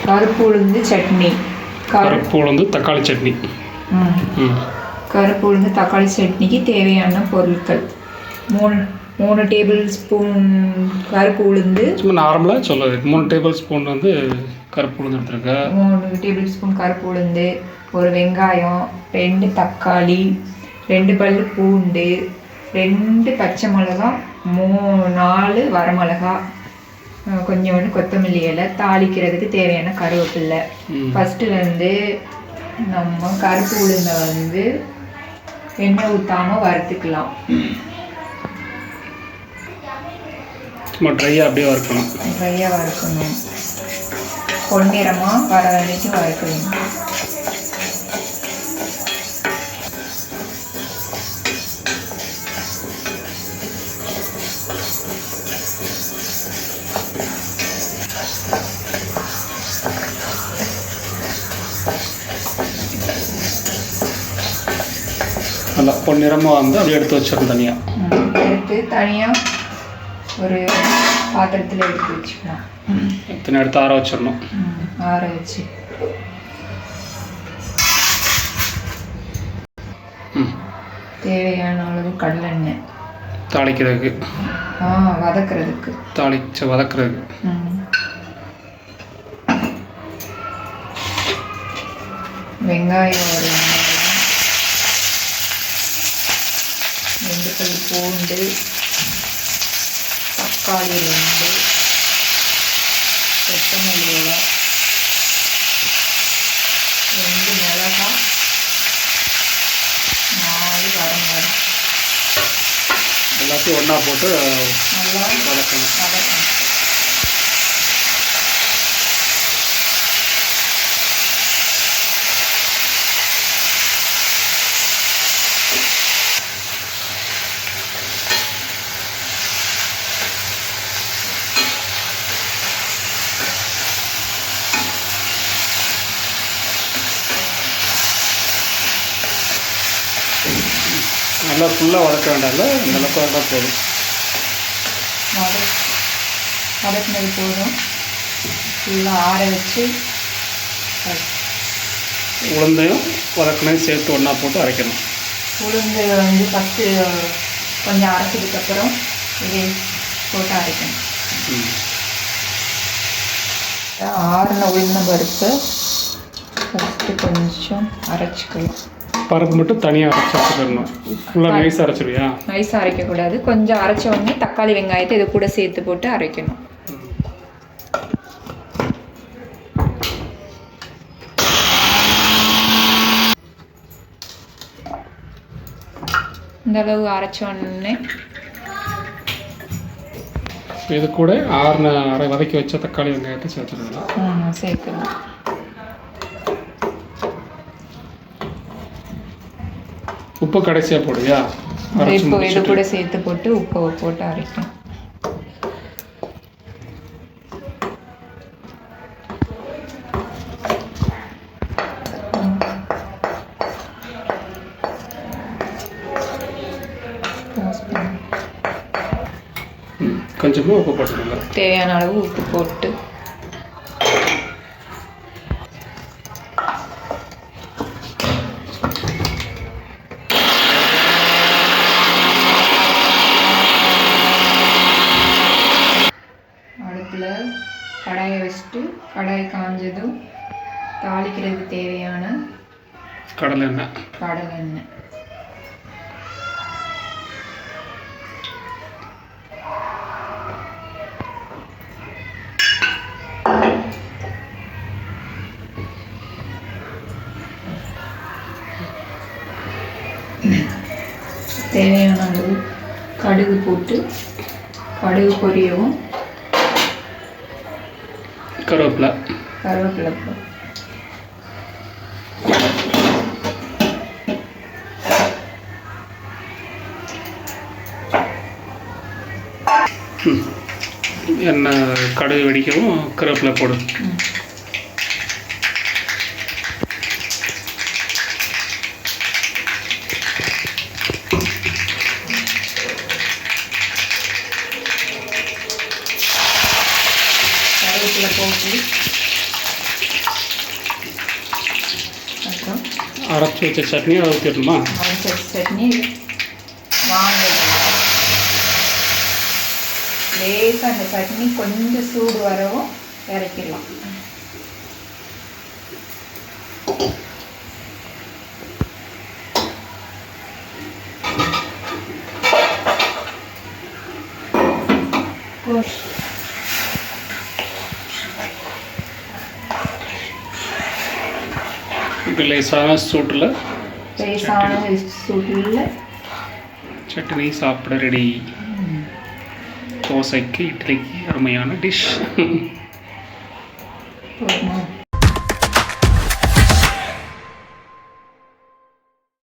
கருப்பு உளுந்து சட்னி. கருப்பு உளுந்து தக்காளி சட்னி. கருப்பு உளுந்து தக்காளி சட்னிக்கு தேவையான பொருட்கள்: 3 டேபிள் ஸ்பூன் கருப்பு உளுந்து. சும்மா நார்மலாக சொல்லுது. 3 டேபிள் ஸ்பூன் வந்து கருப்பு உளுந்து எடுத்துருக்கேன். 3 டேபிள் ஸ்பூன் கருப்பு உளுந்து, ஒரு வெங்காயம், 2 தக்காளி, 2 பல் பூண்டு, 2 பச்சை மிளகா, 4 வரமிளகா, கொஞ்சோண்டு கொத்தமல்லி இலை, தாளிக்கிறதுக்கு தேவையான கருவேப்பில்லை. ஃபஸ்ட்டு வந்து நம்ம கருப்பு உளுந்தை வந்து எண்ணெய் ஊற்றாமல் வறுத்துக்கலாம். சும்மா ட்ரையாக அப்படியே வறுக்கணும். ட்ரையாக வறுக்கணும். பொன்னிறமாக வர வரைக்கும் வறுக்கணும். நல்லா பொன்னிறமாக வந்து அப்படியே எடுத்து வச்சிடணும். தனியாக எடுத்து தனியாக ஒரு பாத்திரத்தில் எடுத்து வச்சுக்கலாம். எத்தனை எடுத்து ஆற வச்சிடணும். ஆற வச்சு தேவையான அளவு கடலெண்ணெய் தாளிக்கிறதுக்கு, வதக்கிறதுக்கு, வதக்கிறதுக்கு. வெங்காயம் ஒரு 2 பல் பூண்டு, தக்காளி 2, கொத்தமல்லி இலை, 2 மிளகாய், 4 வரமிளகாய் எல்லாத்தையும் ஒன்றா போட்டு நல்லா வதக்கணும். நல்லா ஃபுல்லாக வதக்க வேண்டாம்ல, இந்த அளவுக்கு வதக்கினா போதும். வதக்கினது போதும். ஃபுல்லாக ஆற வச்சு உளுந்தையும் வதக்கினையும் சேர்த்து ஒன்றா போட்டு அரைக்கணும். உளுந்து வந்து ஃபஸ்ட்டு கொஞ்சம் அரைச்சதுக்கப்புறம் இது போட்டு அரைக்கணும். ஆறின உளுந்தம் பருப்பு ஃபஸ்ட்டு கொஞ்சம் அரைச்சிக்கலாம். பருப்பு மட்டும் தனியாக அரைச்சி வச்சுக்கணும். ஃபுல்லாக நைஸாக அரைச்சிடுவியா? நைஸாக அரைக்கக்கூடாது. கொஞ்சம் அரைச்ச உடனே தக்காளி வெங்காயத்தை இது கூட சேர்த்து போட்டு அரைக்கணும். இந்த அளவு அரைச்ச உடனே இது கூட வதக்கி வச்ச தக்காளி வெங்காயத்தை சேர்த்துக்கலாம். சேர்க்கலாம். உப்பு கடைசியாக போடுவியா? இப்போ இது கூட சேர்த்து போட்டு உப்பை போட்டு அரைக்கணும். கொஞ்சமாக உப்பு போட்டுருங்க. தேவையான அளவு உப்பு போட்டு கடாயை வச்சுட்டு கடாய் காஞ்சதும் தாளிக்கிறதுக்கு தேவையான கடலெண்ணெய். தேவையான அளவு கடுகு போட்டு கடுகு பொரியவும் கருவேப்பிலை எண்ணெய் கடுகு வெடிக்கவும் கருவேப்பிலை போடு. கருவேப்பிலை போட்டு அரைச்சி வச்ச சட்னி அதை ஊற்றிடணுமா? அரைச்சி வச்ச சட்னி வாங்கிடலாம். லேசாக அந்த சட்னி கொஞ்சம் சூடு வரவும் இறக்கிடலாம். லேசான சூட்டில் சட்னி சாப்பிட ரெடி. தோசைக்கு இட்லிக்கு அருமையான டிஷ்.